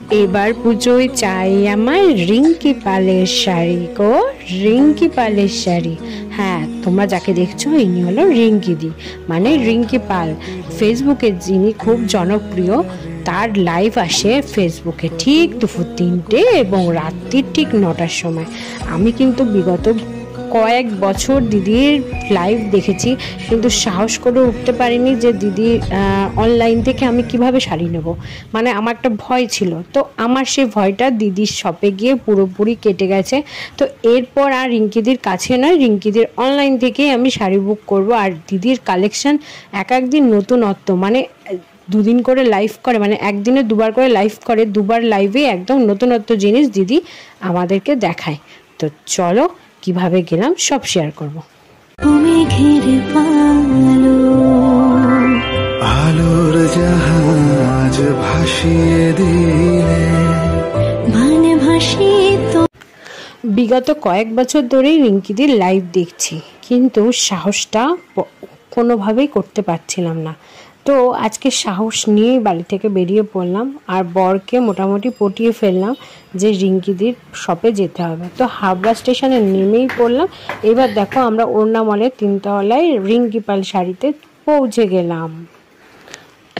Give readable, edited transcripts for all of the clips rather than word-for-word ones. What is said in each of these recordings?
এবার পুজোয় চাই আমার রিঙ্কি পালের শাড়ি গো, রিঙ্কি পালের শাড়ি। হ্যাঁ, তোমরা যাকে দেখছো ইনি হলো রিঙ্কি দি, মানে রিঙ্কি পাল। ফেসবুকে যিনি খুব জনপ্রিয়, তার লাইভ আসে ফেসবুকে ঠিক দুপুর 3টে এবং রাত্রির ঠিক 9টার সময়। আমি কিন্তু বিগত কয়েক বছর দিদির লাইভ দেখেছি, কিন্তু সাহস করে উঠতে পারিনি যে দিদি অনলাইন থেকে আমি কিভাবে শাড়ি নেব। মানে আমার একটা ভয় ছিল, তো আমার সেই ভয়টা দিদির শপে গিয়ে পুরোপুরি কেটে গেছে। তো এরপর আর রিঙ্কিদির কাছে নয়, রিঙ্কিদির অনলাইন থেকেই আমি শাড়ি বুক করব। আর দিদির কালেকশন এক একদিন নতুনত্ব, মানে দুদিন করে লাইভ করে, মানে একদিনে দুবার করে লাইভ করে, দুবার লাইভে একদম নতুনত্ব জিনিস দিদি আমাদেরকে দেখায়। তো চলো কিভাবে গেলাম সব শেয়ার করব। আলোর জাহাজ ভাসিয়ে দিলে মানে বিগত কয়েক বছর ধরেই রিঙ্কিদির লাইভ দেখছি, কিন্তু সাহসটা কোনোভাবেই করতে পারছিলাম না। তো আজকে সাহস নিয়েই বাড়ি থেকে বেরিয়ে পড়লাম, আর বরকে মোটামুটি পটিয়ে ফেললাম যে রিঙ্কিদির শপে যেতে হবে। তো হাবড়া স্টেশনে নেমেই পড়লাম। এবার দেখো আমরা ওড়না মলের 3তলায় রিঙ্কি পাল শাড়িতে পৌঁছে গেলাম।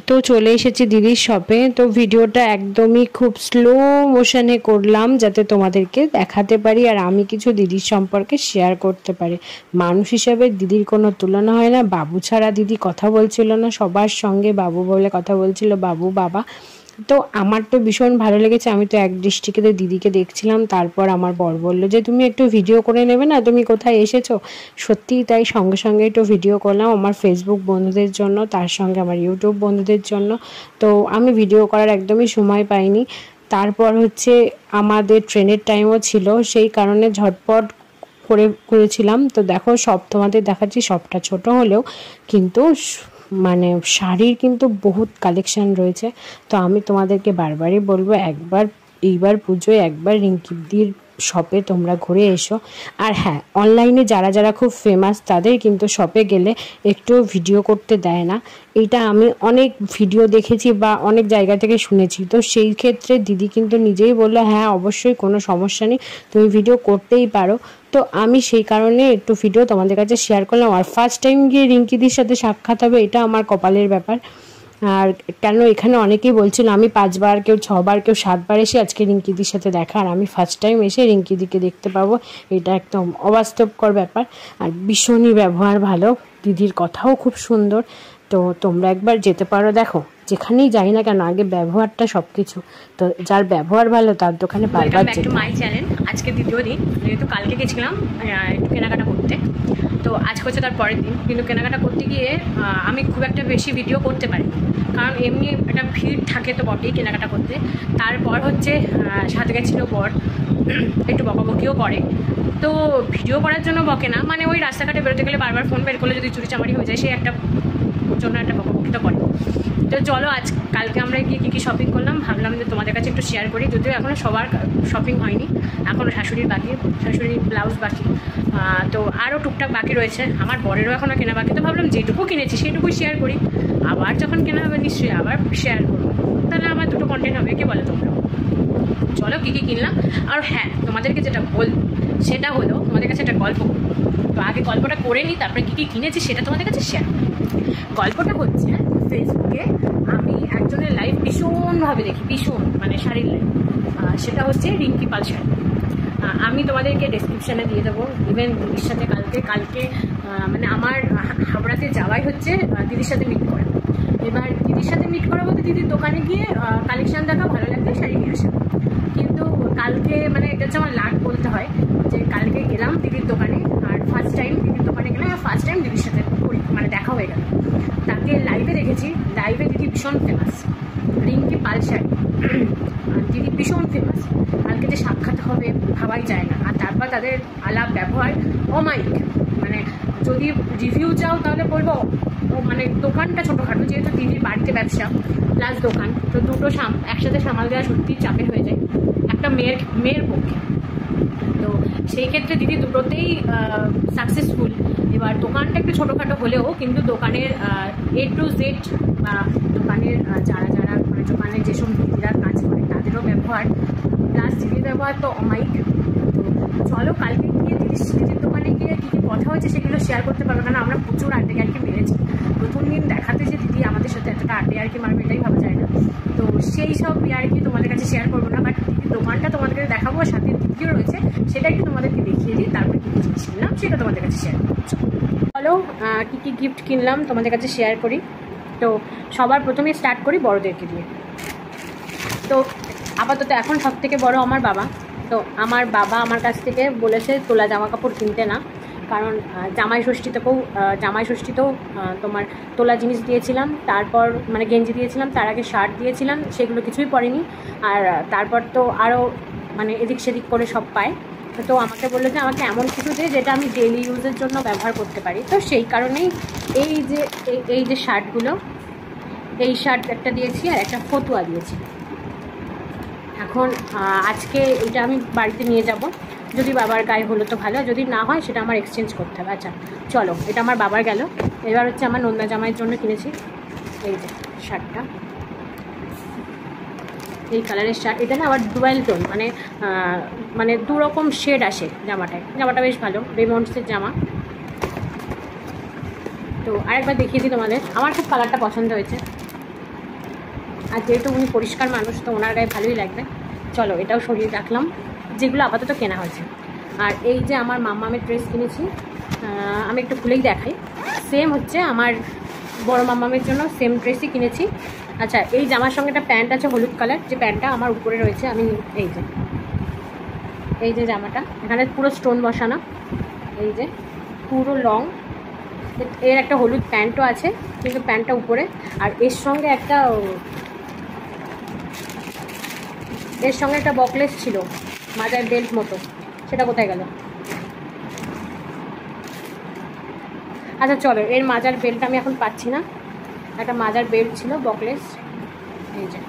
তো চলে এসেছি দিদির শপে। তো ভিডিওটা একদমই খুব স্লো মোশনে করলাম যাতে তোমাদেরকে দেখাতে পারি আর আমি কিছু দিদির সম্পর্কে শেয়ার করতে পারি। মানুষ হিসাবে দিদির কোনো তুলনা হয় না। বাবু ছাড়া দিদি কথা বলছিল না, সবার সঙ্গে বাবু বলে কথা বলছিল, বাবু বাবা। তো আমার তো ভীষণ ভালো লেগেছে। আমি তো এক দৃষ্টিতে দিদিকে দেখছিলাম, তারপর আমার বর বললো যে তুমি একটু ভিডিও করে নেবে না, তুমি কোথায় এসেছো। সত্যিই তাই, সঙ্গে সঙ্গে একটু ভিডিও করলাম আমার ফেসবুক বন্ধুদের জন্য, তার সঙ্গে আমার ইউটিউব বন্ধুদের জন্য। তো আমি ভিডিও করার একদমই সময় পাইনি। তারপর হচ্ছে আমাদের ট্রেনের টাইমও ছিল, সেই কারণে ঝটপট করেছিলাম। তো দেখো সব তোমাদের দেখাচ্ছি, সবটা ছোট হলেও কিন্তু মানে শাড়ির কিন্তু বহুত কালেকশন রয়েছে। তো আমি তোমাদেরকে বারবারই বলবো এইবার পুজোয় একবার রিঙ্কিদির শপে তোমরা ঘুরে এসো। আর হ্যাঁ, অনলাইনে যারা যারা খুব ফেমাস তাদের কিন্তু শপে গেলে একটু ভিডিও করতে দেয় না। এটা আমি অনেক ভিডিও দেখেছি বা অনেক জায়গা থেকে শুনেছি। তো সেই ক্ষেত্রে দিদি কিন্তু নিজেই বললো হ্যাঁ অবশ্যই কোনো সমস্যা নেই, তুমি ভিডিও করতেই পারো। তো আমি সেই কারণে একটু ভিডিও তোমাদের কাছে শেয়ার করলাম। আর ফার্স্ট টাইম গিয়ে রিঙ্কিদির সাথে সাক্ষাৎ হবে, এটা আমার কপালের ব্যাপার। আর কেন এখানে অনেকেই বলছিল আমি 5বার, কেউ 6বার, কেউ 7বার এসে আজকে রিঙ্কিদির সাথে দেখা, আর আমি ফার্স্ট টাইম এসে রিঙ্কিদিকে দেখতে পাবো, এটা একদম অবাস্তবকর ব্যাপার। আর ভীষণই ব্যবহার ভালো, দিদির কথাও খুব সুন্দর। তো তোমরা একবার যেতে পারো। দেখো যেখানেই যাই না কেন আগে ব্যবহারটা সব কিছু। তো যার ব্যবহার ভালো তার দোকানে বারবার যেতে। My channel. আজকে দ্বিতীয় দিন, যেহেতু কালকে গেছিলাম একটু কেনাকাটা করতে, তো আজকে হচ্ছে তার পরের দিন। কিন্তু কেনাকাটা করতে গিয়ে আমি খুব একটা বেশি ভিডিও করতে পারি, কারণ এমনি একটা ভিড় থাকে তো বটেই কেনাকাটা করতে। তারপর হচ্ছে সাথে গেছিলো বর, একটু বকাবকিও করে। তো ভিডিও করার জন্য বকে না, মানে ওই রাস্তাঘাটে বেরোতে গেলে বারবার ফোন বের করলে যদি চুরিচামারি হয়ে যায়, সে একটা জন্য একটা বকাবকি তো করে। তো চলো কালকে আমরা গিয়ে কী কী শপিং করলাম ভাবলাম যে তোমাদের কাছে একটু শেয়ার করি। যদিও এখনও সবার শপিং হয়নি, এখনও শাশুড়ির বাকি, শাশুড়ির ব্লাউজ বাকি, তো আরও টুকটাক বাকি রয়েছে। আমার বরেরও এখনও কেনা বাকি। তো ভাবলাম যেটুকু কিনেছি সেইটুকুই শেয়ার করি, আবার যখন কেনা হবে নিশ্চয়ই আবার শেয়ার করবো, তাহলে আমার দুটো কন্টেন্ট হবে। কে বলে তোমরা? চলো কী কী কিনলাম। আর হ্যাঁ, তোমাদেরকে যেটা বলবো সেটা হলো তোমাদের কাছে একটা গল্প। তো আগে গল্পটা করে নিই, তারপরে কী কী কিনেছি সেটা তোমাদের কাছে শেয়ার। গল্পটা হচ্ছে ফেসবুকে আমি একজনের লাইভ ভীষণভাবে দেখি, ভীষণ মানে শাড়ির লাইভ, সেটা হচ্ছে রিঙ্কি পাল শাড়ি। আমি তোমাদেরকে ডেসক্রিপশানে দিয়ে দেবো। ইভেন দিদির সাথে কালকে মানে আমার হাবড়াতে যাওয়াই হচ্ছে দিদির সাথে মিট করা। এবার দিদির সাথে মিট করা বলতে দিদির দোকানে গিয়ে কালেকশান দেখা, ভালো লাগলে শাড়ি নিয়ে আসা। কিন্তু কালকে মানে এটা হচ্ছে আমার লাগ বলতে হয় যে কালকে গেলাম দিদির দোকানে, আর ফার্স্ট টাইম দিদির দোকানে গেলাম, আর ফার্স্ট টাইম দিদির সাথে মানে দেখা হয়ে গেল। তাকে লাইভে দেখেছি, লাইভে দিদি ভীষণ ফেমাস, রিঙ্কি পাল শাড়ি দিদি ভীষণ ফেমাস। কালকে যে সাক্ষাৎ হবে ভাবাই যায় না। আর তারপর তাদের আলাপ ব্যবহার অমায়িক, মানে যদি রিভিউ চাও তাহলে বলবো মানে দোকানটা ছোটোখাটো, যেহেতু দিদির বাড়িতে ব্যবসা প্লাস দোকান, তো দুটো একসাথে সামাল দেওয়া সত্যিই চাপের হয়ে যায় একটা মেয়ের পক্ষে। তো সেই ক্ষেত্রে দিদি দুটোতেই সাকসেসফুল। এবার দোকানটা একটু ছোটোখাটো হলেও কিন্তু দোকানের A to Z বা দোকানের যারা মানে দোকানের যেসব দিদিরা কাজ করে তাদেরও ব্যবহার প্লাস দিদির ব্যবহার তো অমায়িক। তো চলো কালকে গিয়ে দিদির দোকানে গিয়ে কী কী কথা হয়েছে সেগুলো শেয়ার করতে পারবো, কারণ আমরা প্রচুর আড্ডায়ার্কি মেরেছি। প্রথম দিন দেখাতে যে দিদি আমাদের সাথে এতটা আড্ডায়ার্কি মারবে এটাই ভাবা যায় না। তো সেই সব ইয়ার্কি তোমাদের কাছে শেয়ার করবো না, বাট দিদির দোকানটা তোমাদেরকে দেখাবো, সাথে দিদিও রয়েছে সেটা একটু তোমাদেরকে দেখিয়ে দিই, তারপরে কী কী জিনিস কিনলাম সেটা তোমাদের কাছে শেয়ার করবো। চলো কী কী গিফট কিনলাম তোমাদের কাছে শেয়ার করি। তো সবার প্রথমে স্টার্ট করি বড়োদেরকে দিয়ে। তো আপাতত এখন সব থেকে বড় আমার বাবা। তো আমার বাবা আমার কাছ থেকে বলেছে তোলা জামা কাপড় কিনতে না, কারণ জামাই ষষ্ঠীতেও তোমার তোলা জিনিস দিয়েছিলাম, তারপর মানে গেঞ্জি দিয়েছিলাম, তার আগে শার্ট দিয়েছিলাম, সেগুলো কিছুই পরেনি। আর তারপর তো আরও মানে এদিক সেদিক করে সব পায়। তো আমাকে বললো যে আমাকে এমন কিছু দিয়ে যেটা আমি ডেইলি ইউজের জন্য ব্যবহার করতে পারি। তো সেই কারণেই এই যে শার্টগুলো, এই শার্ট একটা দিয়েছি আর একটা ফতুয়া দিয়েছি। এখন আজকে এটা আমি বাড়িতে নিয়ে যাব, যদি বাবার গায়ে হলো তো ভালো, যদি না হয় সেটা আমার এক্সচেঞ্জ করতে হবে। আচ্ছা চলো, এটা আমার বাবার গেল। এবার হচ্ছে আমার নন্দা জামাইয়ের জন্য কিনেছি এই যে শার্টটা, এই কালারের শার্ট। এটা না আবার ডুয়েল টোন, মানে দুরকম শেড আসে জামাটা বেশ ভালো, রেমন্ডসের জামা। তো আরেকবার দেখিয়ে দিই তোমাদের, আমার খুব কালারটা পছন্দ হয়েছে, আর যেহেতু উনি পরিষ্কার মানুষ তো ওনার গায়ে ভালোই লাগবে। চলো এটাও সরিয়ে রাখলাম, যেগুলো আপাতত কেনা হয়েছে। আর এই যে আমার মাম্মামের ড্রেস কিনেছি, আমি একটু খুলেই দেখাই। সেম হচ্ছে আমার বড় মাম্মামের জন্য সেম ড্রেসই কিনেছি। আচ্ছা এই জামার সঙ্গে একটা প্যান্ট আছে হলুদ কালার, যে প্যান্টটা আমার উপরে রয়েছে। আমি এই যে জামাটা, এখানে পুরো স্টোন বসানো, এই যে পুরো লং, এর একটা হলুদ প্যান্টও আছে কিন্তু প্যান্টটা উপরে। আর এর সঙ্গে একটা বকলেস ছিল মাজার বেল্ট মতো, সেটা কোথায় গেল? আচ্ছা চলো, এর মাজার বেল্ট আমি এখন পাচ্ছি না, একটা মাজার বেল্ট ছিল বকলেস, এই যে।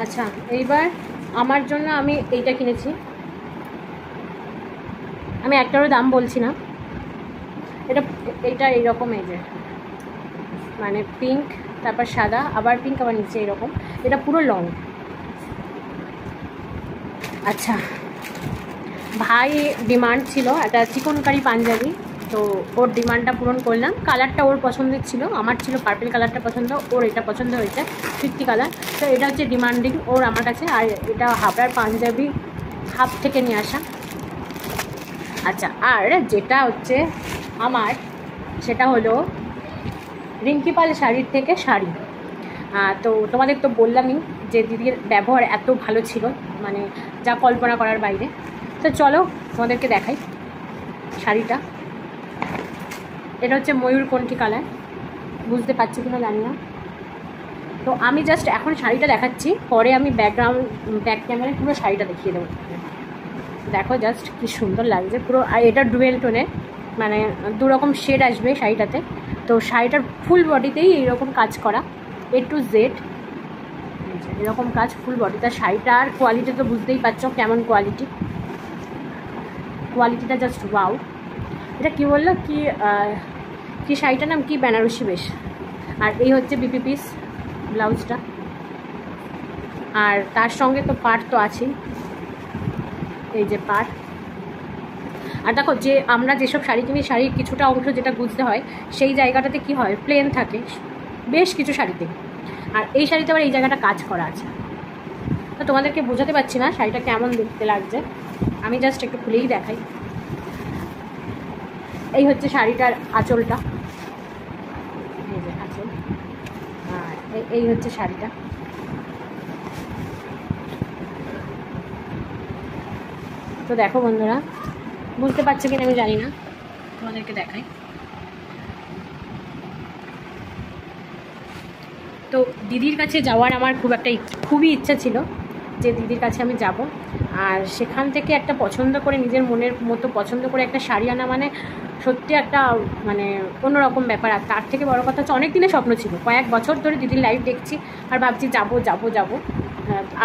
আচ্ছা এইবার আমার জন্য আমি এইটা কিনেছি, আমি একটারও দাম বলছি না। এইটা এইরকম, এই যে মানে পিঙ্ক, তারপর সাদা, আবার পিঙ্ক, আবার নিচে এরকম, এটা পুরো লং। আচ্ছা ভাই ডিমান্ড ছিল একটা চিকনকারি পাঞ্জাবি, তো ওর ডিমান্ডটা পূরণ করলাম। কালারটা ওর পছন্দের ছিল, আমার ছিল পার্পল কালারটা পছন্দ, ওর এটা পছন্দ হয়েছে ফিরতি কালার। তো এটা হচ্ছে ডিমান্ডিং ওর আমার কাছে। আর এটা হাবড়ার পাঞ্জাবি, হাফ থেকে নিয়ে আসা। আচ্ছা আর যেটা হচ্ছে আমার, সেটা হলো রিঙ্কি পাল শাড়ির থেকে শাড়ি। তো তোমাদের তো বললামই যে দিদির ব্যবহার এত ভালো ছিল, মানে যা কল্পনা করার বাইরে। তো চলো তোমাদেরকে দেখাই শাড়িটা। এটা হচ্ছে ময়ূরকণ্ঠী কালার, বুঝতে পারছি কিনা জানি না। তো আমি জাস্ট এখন শাড়িটা দেখাচ্ছি, পরে আমি ব্যাক ক্যামেরায় পুরো শাড়িটা দেখিয়ে দেবো। দেখো জাস্ট কি সুন্দর লাগছে পুরো। আর এটা ডুয়েল টোনে, মানে দুরকম শেড আসবে শাড়িটাতে। তো শাড়িটার ফুল বডিতেই এইরকম কাজ করা, A to Z এরকম কাজ ফুল বডিতে। শাড়িটার কোয়ালিটি তো বুঝতেই পারছো কেমন কোয়ালিটিটা জাস্ট ওয়াও। এটা কী বললো, কি শাড়িটার নাম কি, বেনারসি বেশ। আর এই হচ্ছে বিপি পিস ব্লাউজটা, আর তার সঙ্গে তো পাট তো আছেই, এই যে পাট। আর দেখো যে আমরা যেসব শাড়ি কিনি, শাড়ির কিছুটা অংশ যেটা বুঝতে হয়, সেই জায়গাটাতে কি হয়, প্লেন থাকে বেশ কিছু শাড়িতে। আর এই শাড়িতে আবার এই জায়গাটা কাজ করা আছে। তো তোমাদেরকে বোঝাতে পারছি না শাড়িটা কেমন দেখতে লাগছে, আমি জাস্ট একটু খুলেই দেখাই। এই হচ্ছে শাড়িটার আঁচলটা, এই যে আঁচল, আর এই হচ্ছে শাড়িটা। তো দেখো বন্ধুরা, বুঝতে পারছো কিনা আমি জানি না, তোমাদেরকে দেখাই। তো দিদির কাছে যাওয়ার আমার খুবই ইচ্ছা ছিল যে দিদির কাছে আমি যাব, আর সেখান থেকে একটা পছন্দ করে, নিজের মনের মতো পছন্দ করে একটা শাড়ি আনা মানে সত্যি একটা মানে অন্যরকম ব্যাপার। আর তার থেকে বড় কথা হচ্ছে অনেক দিনের স্বপ্ন ছিল, কয়েক বছর ধরে দিদির লাইভ দেখছি আর ভাবছি যাব।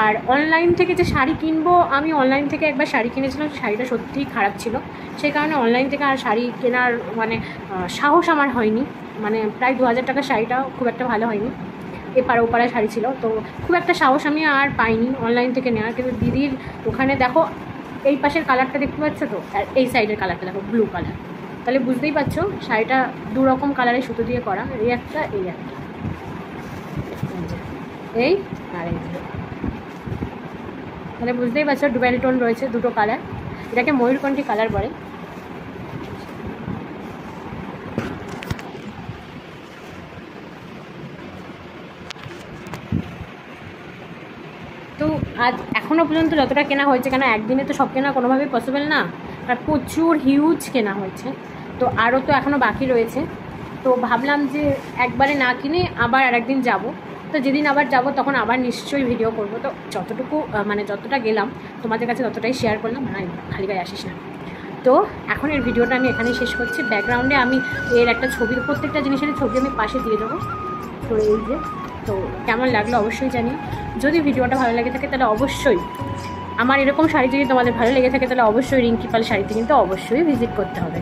আর অনলাইন থেকে যে শাড়ি কিনবো, আমি অনলাইন থেকে একবার শাড়ি কিনেছিলাম, শাড়িটা সত্যিই খারাপ ছিল। সেই কারণে অনলাইন থেকে আর শাড়ি কেনার মানে সাহস আমার হয়নি, মানে প্রায় 2000 টাকার শাড়িটাও খুব একটা ভালো হয়নি। এপাড়া ওপাড়া শাড়ি ছিল, তো খুব একটা সাহস আমি আর পাইনি অনলাইন থেকে নেওয়ার। কিন্তু দিদির ওখানে দেখো এই পাশের কালারটা দেখতে পাচ্ছ তো, আর এই সাইডের কালারটা দেখো ব্লু কালার, তাহলে বুঝতেই পারছো শাড়িটা দু রকম কালারের সুতো দিয়ে করা, এই একটা এই একটা, এই আর এই, তাহলে বুঝতেই পারছো ডুয়েল টোন রয়েছে দুটো কালার, এটাকে ময়ূরকণ্ঠী কালার বলে। তো আজ এখনও পর্যন্ত যতটা কেনা হয়েছে, কেন একদিনে তো সব কেনা কোনোভাবেই পসিবল না, আর প্রচুর হিউজ কেনা হয়েছে, তো আরও তো এখনও বাকি রয়েছে। তো ভাবলাম যে একবারে না কিনে আবার আরেকদিন যাব, তো যেদিন আবার যাব তখন আবার নিশ্চয়ই ভিডিও করব। তো যতটুকু মানে যতটা গেলাম তোমাদের কাছে ততটাই শেয়ার করলাম, মানে খালি গায়ে আসিস না। তো এখন এর ভিডিওটা আমি এখানেই শেষ করছি। ব্যাকগ্রাউন্ডে আমি এর একটা ছবির, প্রত্যেকটা জিনিসের ছবি আমি পাশে দিয়ে দেবো। তো এই যে, তো কেমন লাগলো অবশ্যই জানিও। যদি ভিডিওটা ভালো লেগে থাকে তাহলে অবশ্যই, আমার এরকম শাড়ি যদি তোমাদের ভালো লেগে থাকে তাহলে অবশ্যই রিঙ্কি পাল শাড়িতে কিন্তু অবশ্যই ভিজিট করতে হবে।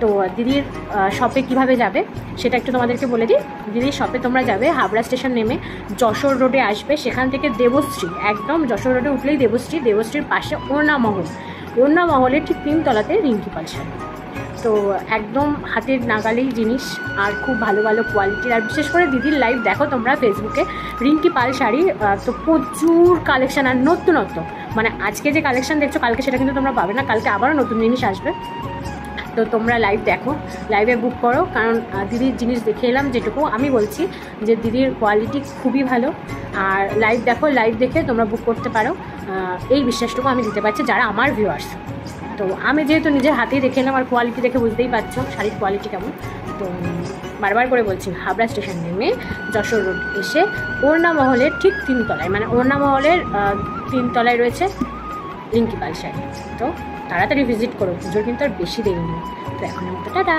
তো দিদির শপে কিভাবে যাবে সেটা একটু তোমাদেরকে বলে দিই। দিদির শপে তোমরা যাবে হাবড়া স্টেশন নেমে যশোর রোডে আসবে, সেখান থেকে দেবশ্রী, একদম যশোর রোডে উঠলেই দেবশ্রী, দেবশ্রীর পাশে ওড়নামহল, ওড়নামহলের ঠিক 3 তলাতে রিঙ্কি পাল শাড়ি। তো একদম হাতের নাগালেই জিনিস, আর খুব ভালো ভালো কোয়ালিটির, আর বিশেষ করে দিদির লাইভ দেখো তোমরা ফেসবুকে, রিঙ্কি পাল শাড়ি তো প্রচুর কালেকশান, আর নতুনত্ব, মানে আজকে যে কালেকশান দেখছো কালকে সেটা কিন্তু তোমরা পাবে না, কালকে আবারও নতুন জিনিস আসবে। তো তোমরা লাইভ দেখো, লাইভে বুক করো, কারণ দিদির জিনিস দেখে এলাম যেটুকু, আমি বলছি যে দিদির কোয়ালিটি খুবই ভালো, আর লাইভ দেখো, লাইভ দেখে তোমরা বুক করতে পারো, এই বিশ্বাসটুকু আমি দিতে পারছি যারা আমার ভিউয়ার্স। তো আমি যেহেতু নিজের হাতেই দেখে এলাম, আর কোয়ালিটি দেখে বুঝতেই পারছো শাড়ির কোয়ালিটি কেমন। তো বারবার করে বলছি, হাবড়া স্টেশন নেমে যশোর রোড এসে ওড়নামহলের ঠিক 3 তলায়, মানে ওড়নামহলের 3 তলায় রয়েছে রিঙ্কি পাল শাড়ি। তো তাড়াতাড়ি ভিজিট করো, পুজোর কিন্তু আর বেশি দেরি নেই। তো এখন মতো টাটা।